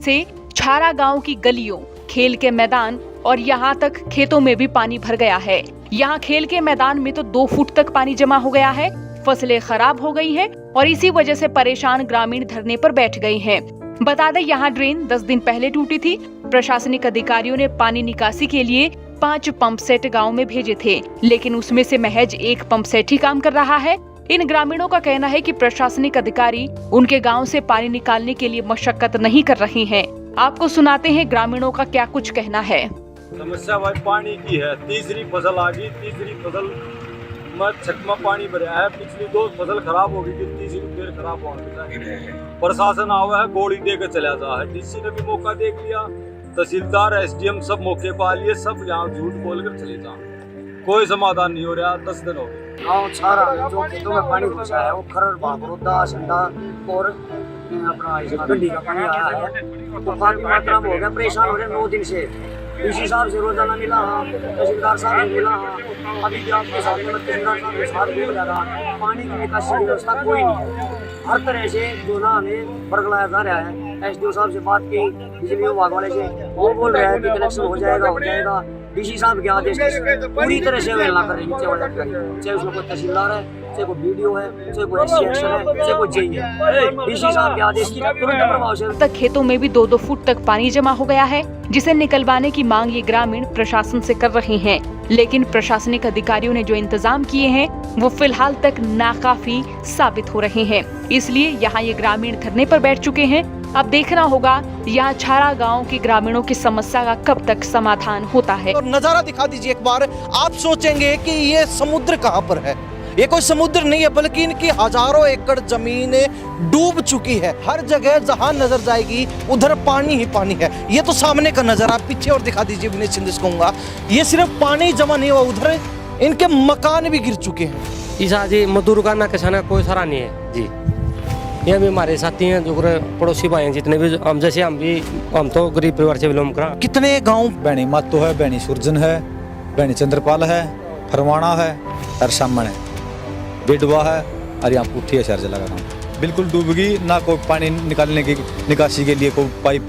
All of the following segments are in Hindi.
से छारा गांव की गलियों, खेल के मैदान और यहाँ तक खेतों में भी पानी भर गया है। यहाँ खेल के मैदान में तो 2 फुट तक पानी जमा हो गया है। फसलें खराब हो गई हैं और इसी वजह से परेशान ग्रामीण धरने पर बैठ गए हैं। बता दें, यहाँ ड्रेन 10 दिन पहले टूटी थी। प्रशासनिक अधिकारियों ने पानी निकासी के लिए 5 पंप सेट गाँव में भेजे थे, लेकिन उसमें से महज 1 पंप सेट ही काम कर रहा है। इन ग्रामीणों का कहना है कि प्रशासनिक अधिकारी उनके गांव से पानी निकालने के लिए मशक्कत नहीं कर रहे हैं। आपको सुनाते हैं ग्रामीणों का क्या कुछ कहना है। समस्या भाई पानी की है। तीसरी फसल आ गई, तीसरी फसल में छकमा पानी भरा है। पिछली 2 फसल खराब हो गई, तीसरी फिर खराब हो गई। प्रशासन आवा है, गोली दे के चला जा है। डीसी ने भी मौका देख लिया, तहसीलदार एसडीएम सब मौके पा लिए, सब यहाँ झूठ बोल कर चले जा। कोई समाधान नहीं हो रहा। 10 दिन हो गए। गाँव छारा जो खेतों में पानी घुसा है वो खरड़ बागरोदा संडा और अपना गंडी का पानी आया है, तो काफी मात्रा में हो गया। परेशान हो रहे 9 दिन से। डीसी साहब से रोजाना मिला हाँ, तहसीलदार साहब से मिला हाँ, अभी भी आपके साथ में तहसीलदार साहब के साथ भी मिला रहा। पानी की निकासी व्यवस्था कोई नहीं है। हर तरह से जो ना हमें बरगलाया जा रहा है। एसडीओ साहब से बात की, बिजली विभाग वाले से, वो बोल रहे हैं कि कनेक्शन हो जाएगा। डीसी साहब के आदेश की पूरी तरह से अवहेलना कर रही है, चाहे उसमें कोई तहसीलदार है, चाहे कोई बीडीओ है, चाहे कोई एससी एक्शन है, चाहे कोई जेई है। डीसी साहब के आदेश की तुरंत प्रभाव से तक खेतों में भी 2-2 फुट तक पानी जमा हो गया है, जिसे निकलवाने की मांग ये ग्रामीण प्रशासन से कर रहे हैं। लेकिन प्रशासनिक अधिकारियों ने जो इंतजाम किए हैं वो फिलहाल तक नाकाफी साबित हो रहे हैं। इसलिए यहाँ ये ग्रामीण धरने पर बैठ चुके हैं। अब देखना होगा यहाँ छारा गांव के ग्रामीणों की समस्या का कब तक समाधान होता है। और नजारा दिखा दीजिए एक बार। आप सोचेंगे कि ये समुद्र कहाँ पर है। ये कोई समुद्र नहीं है, बल्कि इनकी हजारों एकड़ जमीन डूब चुकी है। हर जगह जहां नजर जाएगी उधर पानी ही पानी है। ये तो सामने का नजारा, आप पीछे और दिखा दीजिए। विनय सिंधिस कहूंगा, ये सिर्फ पानी जमा नहीं हुआ, उधर इनके मकान भी गिर चुके हैं। ईसा जी मजदूर का ना किसान कोई सारा नहीं है जी। ये भी हमारे साथी हैं, जो पड़ोसी भाई हैं जितने भी, हम जैसे हम तो गरीब परिवार से बिलोंग करा। कितने गाँव, बैनी मातो है, बैनी सुरजन है, बैनी चंद्रपाल है, फरवाना है, तरसामण है, बेडवा है और यहाँ पुठी है। शहर जला का बिल्कुल डूब गई। ना कोई पानी निकालने की निकासी के लिए कोई पाइप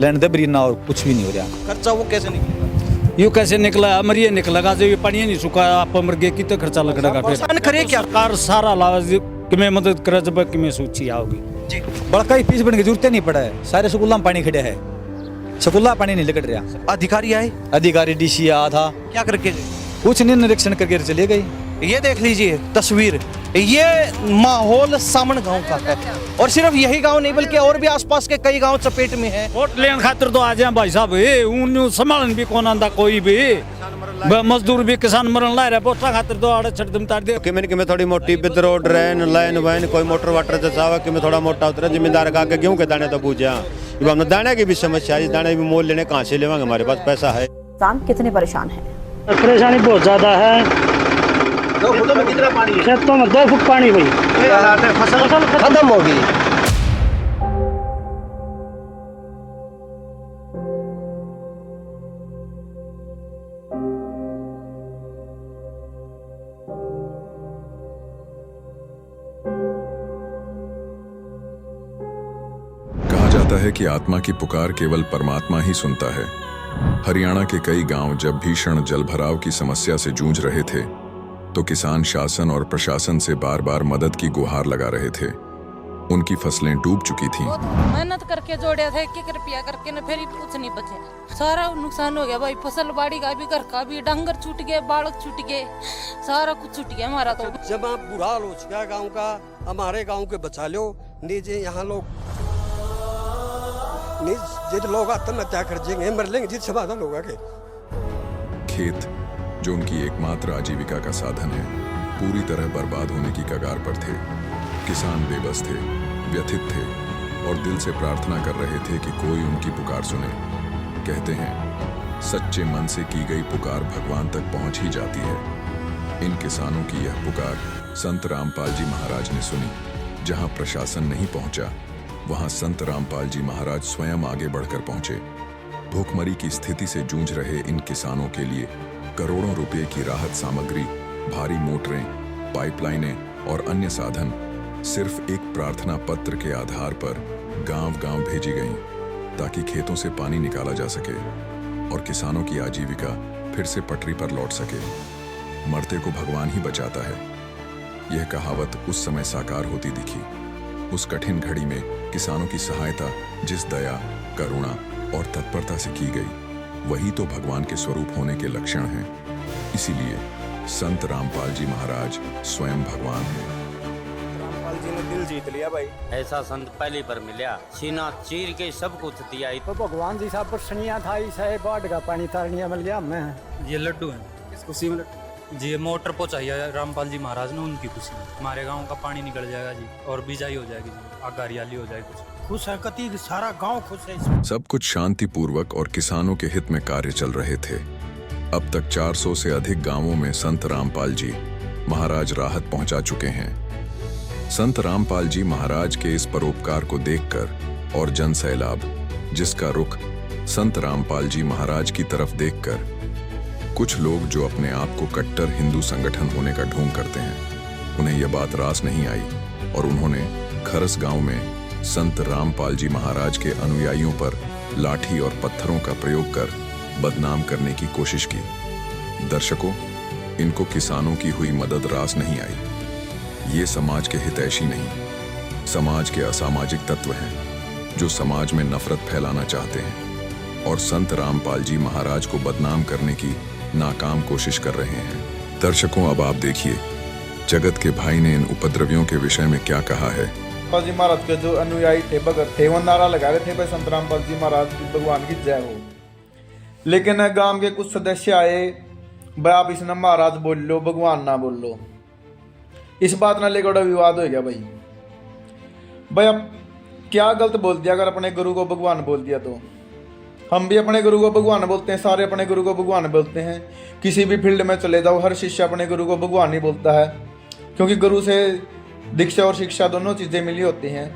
लाइन दबरी ना, और कुछ भी नहीं हो रहा। खर्चा वो कैसे निकलेगा? यू कैसे निकला? मरिए निकलेगा जो ये पानी नहीं सुखा, आप मर गए, कितना खर्चा लगेगा? करे क्या सरकार सारा लाभ कि मैं मदद करे जब कि मैं सोची आओगी जी। बड़का ही फीस बनने की जरूरत नहीं पड़ा है। सारे स्कूलों में पानी खड़े है, स्कूल पानी नहीं लग रहा। अधिकारी आए, अधिकारी डीसी आया था, क्या करके? कुछ नहीं, निरीक्षण करके चले गए। ये देख लीजिए तस्वीर, ये माहौल सामन गांव का है। और सिर्फ यही गांव नहीं बल्कि और भी आसपास के कई गांव चपेट में है। वोट लेने खातिर तो आ जाए भाई साहब, उन संभालन भी कौन आंदा, कोई भी मजदूर भी किसान मरन ला रहा। वोटा खातिर तो आड़े छड़ दम तार दे कि थोड़ी मोटी बिद रोड रैन लाइन वैन कोई मोटर वाटर जैसा कि मैं थोड़ा मोटा उतरा। जिम्मेदार का के गेहूं के दाने तो पूछा, अब हमने दाने की भी समस्या है। दाने भी मोल लेने कहाँ से लेवांगे, हमारे पास पैसा है। किसान कितने परेशान है? परेशानी बहुत ज्यादा है। 2 फुट में कितना पानी है? खेतों में 2 फुट पानी भाई, फसल खत्म हो गई। कहा जाता है कि आत्मा की पुकार केवल परमात्मा ही सुनता है। हरियाणा के कई गांव जब भीषण जलभराव की समस्या से जूझ रहे थे तो किसान शासन और प्रशासन से बार बार मदद की गुहार लगा रहे थे। उनकी फसलें डूब चुकी थीं। मेहनत करके जोड़े थे, 1 रुपया करके न, फिर कुछ नहीं बचे। सारा नुकसान हो गया भाई, फसल बाड़ी का भी, घर का भी, डंगर छूट गए, बालक छूट गए, सारा कुछ छूट गया हमारा। तो जब आप बुरा हाल हो चुका गाँव का, हमारे गाँव के बचा लो नीचे। यहाँ लोग जित लोग आत्महत्या कर जाएंगे, मर लेंगे, जित समाधान होगा के। खेत जो उनकी एकमात्र आजीविका का साधन है, पूरी तरह बर्बाद होने की कगार पर थे। किसान बेबस थे, व्यथित थे और दिल से प्रार्थना कर रहे थे कि कोई उनकी पुकार सुने। कहते हैं सच्चे मन से की गई पुकार भगवान तक पहुंच ही जाती है। इन किसानों की यह पुकार संत रामपाल जी महाराज ने सुनी। जहां प्रशासन नहीं पहुंचा वहां संत रामपाल जी महाराज स्वयं आगे बढ़कर पहुंचे। भूखमरी की स्थिति से जूझ रहे इन किसानों के लिए करोड़ों रुपए की राहत सामग्री, भारी मोटरें, पाइपलाइनें और अन्य साधन सिर्फ एक प्रार्थना पत्र के आधार पर गांव-गांव भेजी गईं। ताकि खेतों से पानी निकाला जा सके और किसानों की आजीविका फिर से पटरी पर लौट सके। मरते को भगवान ही बचाता है, यह कहावत उस समय साकार होती दिखी। उस कठिन घड़ी में किसानों की सहायता जिस दया, करुणा और तत्परता से की गई, वही तो भगवान के स्वरूप होने के लक्षण हैं। इसीलिए संत रामपाल जी महाराज स्वयं भगवान हैं। रामपाल जी ने दिल जीत लिया भाई। ऐसा संत पहली बार मिला, सीना चीर के सब कुछ दिया। तो भगवान जी साहब प्रसन्निया था, इस है बाढ़ का पानी तारनिया मिल गया हमें। ये लड्डू है, किस खुशी में लड्डू जी? ये मोटर पहुंचाई रामपाल जी महाराज ने, उनकी खुशी में हमारे गांव का पानी निकल जाएगा जी, और बिजाई हो जाएगी जी, आग हरियाली हो जाएगी। खुश है कति, सारा गांव खुश है। सब कुछ शांतिपूर्वक और किसानों के हित में कार्य चल रहे थे। अब तक 400 से अधिक गांवों में संत रामपाल जी महाराज राहत पहुंचा चुके हैं। संत रामपाल जी महाराज के इस परोपकार को देखकर और जन सैलाब जिसका रुख संत रामपाल जी महाराज की तरफ देखकर कुछ लोग जो अपने आप को कट्टर हिंदू संगठन होने का ढोंग करते हैं, उन्हें यह बात रास नहीं आई और उन्होंने खरस गांव में संत रामपाल जी महाराज के अनुयायियों पर लाठी और पत्थरों का प्रयोग कर बदनाम करने की कोशिश की। दर्शकों, इनको किसानों की हुई मदद रास नहीं आई। ये समाज के हितैषी नहीं, समाज के असामाजिक तत्व हैं जो समाज में नफरत फैलाना चाहते हैं और संत रामपाल जी महाराज को बदनाम करने की नाकाम कोशिश कर रहे हैं। दर्शकों, अब आप देखिए जगत के भाई ने इन उपद्रवियों के विषय में क्या कहा है। रामपाल जी महाराज के जो अनुयायी थे, भगत थे, वो नारा लगा रहे थे भाई संत रामपाल जी महाराज की भगवान की जय हो। लेकिन गांव के कुछ सदस्य आए, भाई आप इसने महाराज बोल लो, भगवान ना बोल लो। इस बात ना लेकर विवाद हो गया। भाई अब क्या गलत बोल दिया? अगर अपने गुरु को भगवान बोल दिया तो हम भी अपने गुरु को भगवान बोलते हैं, सारे अपने गुरु को भगवान बोलते हैं। किसी भी फील्ड में चले जाओ, हर शिष्य अपने गुरु को भगवान ही बोलता है, क्योंकि गुरु से दीक्षा और शिक्षा दोनों चीज़ें मिली होती हैं।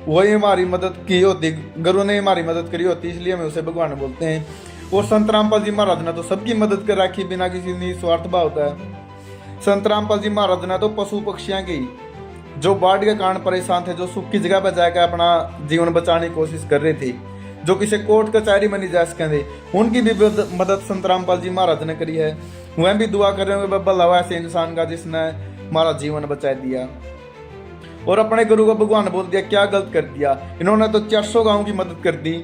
वही हमारी मदद की होती, गुरु ने हमारी मदद करी होती, इसलिए हम उसे भगवान बोलते हैं। और संत रामपाल जी महाराज ने तो सबकी मदद कर रखी, बिना किसी निस्वार्थ भाव होता है। संत रामपाल जी महाराज ने तो पशु पक्षियों की जो बाढ़ के कारण परेशान थे, जो सूखी जगह पर जाकर अपना जीवन बचाने की कोशिश कर रहे थे, जो किसी कोर्ट कचहरी में नहीं जा सके थे, उनकी भी मदद संत रामपाल जी महाराज ने करी है। वह भी दुआ कर रहे होंगे बल्ला ऐसे इंसान का जिसने हमारा जीवन बचा दिया और अपने गुरु को भगवान बोल दिया। क्या गलत कर दिया इन्होंने? तो 400 गाँव की मदद कर दी।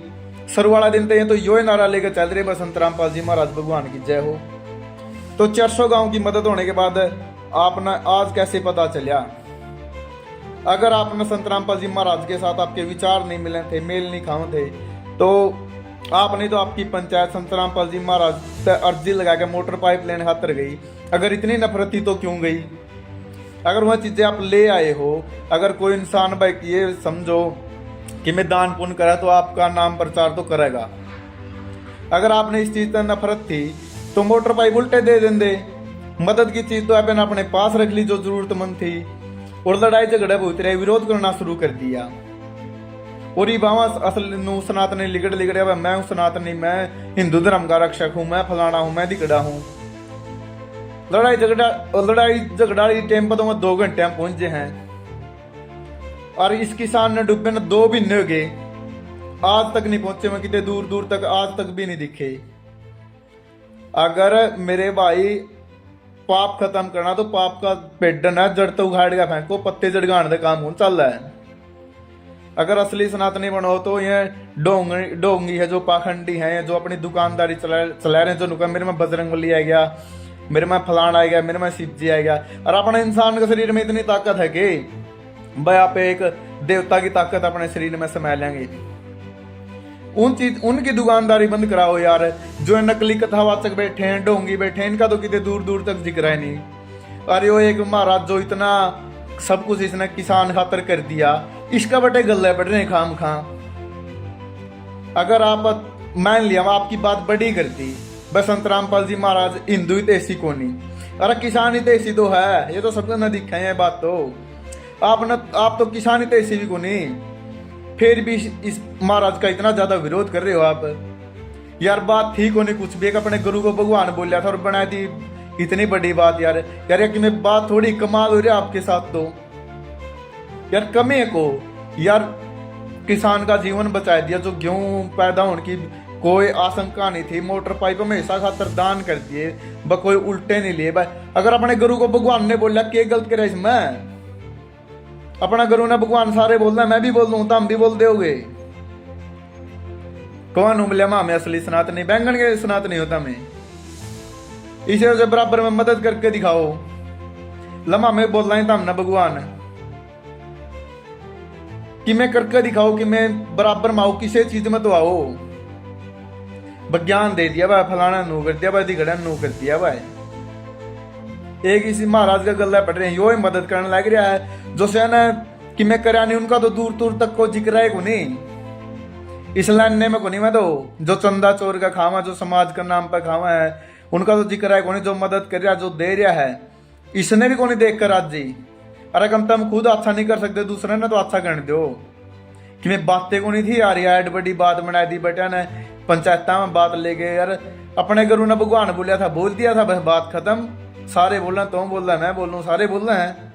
सरवाड़ा दिन तो यो नारा लेकर चल रहे बस संत रामपाल जी महाराज भगवान की जय हो। तो 400 गाँव की मदद होने के बाद आपने आज कैसे पता चला? अगर आपने संत रामपाल जी महाराज के साथ आपके विचार नहीं मिले थे, मेल नहीं खाए थे, तो आपने तो आपकी पंचायत संत रामपाल जी महाराज से अर्जी लगा के मोटर पाइप लेने खातर गई। अगर इतनी नफरत थी तो क्यों गई? अगर वह चीज़ें आप ले आए हो, अगर कोई इंसान भाई ये समझो कि मैं दान पुण्य करा तो आपका नाम प्रचार तो करेगा। अगर आपने इस चीज़ से नफरत थी तो मोटर पाइप उल्टे दे देंगे। मदद की चीज़ तो आपने अपने पास रख ली जो जरूरतमंद थी, और लड़ाई झगड़े बहुत रहे, विरोध करना शुरू कर दिया। और ये बाबा असल नू सनातनी लिगड़ मैं हूँ सनातनी, मैं हिंदू धर्म का रक्षक हूँ, मैं फलाना हूँ, मैं दिगड़ा हूँ। लड़ाई झगड़ा टाइम पर तो मैं 2 घंटे में पहुंचे हैं और इस किसान ने डूबे न 2 महीने हो गए, आज तक नहीं पहुंचे। मैं कितने दूर दूर तक आज तक भी नहीं दिखे। अगर मेरे भाई पाप खत्म करना तो पाप का पेड़ न जड़ तो उखाड़ के फेंको, पत्ते जड़गाने का काम चल रहा है। अगर असली सनातनी बनो तो ये डोंगी है, जो पाखंडी हैं, जो अपनी दुकानदारी चला रहे हैं, जो नुका मेरे में बजरंगबली आ गया, मेरे में फलाना आ गया, मेरे में शिव जी आ गया। और अपने इंसान के शरीर में इतनी ताकत है कि भाई आप एक देवता की ताकत अपने शरीर में समा लेंगे। उनकी दुकानदारी बंद कराओ यार। जो नकली कथावाचक बैठे हैं, डोंगी बैठे हैं, इनका तो कितने दूर दूर तक जिक्र है नहीं। अरे वो एक महाराज जो इतना सब कुछ इसने किसान खातर कर दिया, इसका बटे गले बढ़ रहे खाम खां। अगर आप मान लिया आपकी बात बड़ी करती, बस संत रामपाल जी महाराज हिंदू ही तेसी को नहीं, अरे किसान ही तेसी तो है, ये तो सबको न दिखा है बात। तो आप तो किसान ही तेसी भी को नहीं, फिर भी इस महाराज का इतना ज्यादा विरोध कर रहे हो आप। यार बात ठीक होने कुछ भी, एक अपने गुरु को भगवान बोलिया था और बना दी इतनी बड़ी बात। यार कि मैं बात थोड़ी कमाल हो रही है आपके साथ तो यार कमी को। यार किसान का जीवन बचा दिया। जो गेहूं पैदा होने की कोई आशंका नहीं थी, मोटर पाइप हमेशा खातर दान कर दिए, ब कोई उल्टे नहीं लिए भाई। अगर अपने गुरु को भगवान ने बोला क्या गलत करे इसमें? अपना गुरु ने भगवान सारे बोल रहे, मैं भी बोल दूं तो हम भी बोल दोगे। कौन उमले माँ में असली सनातनी? बैंगन के सनातनी होता मैं। इसे से बराबर में मदद करके दिखाओ। लम्हा में बोल रहा था हमने भगवान कि मैं करके दिखाओ कि मैं बराबर में आऊ, किसी चीज में तो आओ। विज्ञान दे दिया भाई, फलाना नू कर दिया भाई, दिखड़ा नू कर दिया भाई। एक इसी महाराज का गला पड़ रहे हैं, यो ही मदद करने लग रहा है। जो से ना कि मैं करा नहीं, उनका तो दूर दूर तक को जिक्र है को नहीं, इस लाने में को नहीं। मैं तो जो चंदा चोर का खावा, जो समाज का नाम पर खावा है, उनका तो जिक्र है को नहीं। जो मदद कर रहा, जो दे रहा है, इसने भी को नहीं देख कर आज जी। अरे कम तुम खुद अच्छा नहीं कर सकते, दूसरे ने तो अच्छा कर दो। कि मैं बातें को नहीं थी यार, यार बड़ी बात बना दी बेटा ने, पंचायत में बात ले गए यार। अपने गुरु ने भगवान बोलिया था, बोल दिया था, बस बात खत्म। सारे बोल रहे, तुम बोल रहा, मैं बोल रहा हूँ, सारे बोल रहे हैं।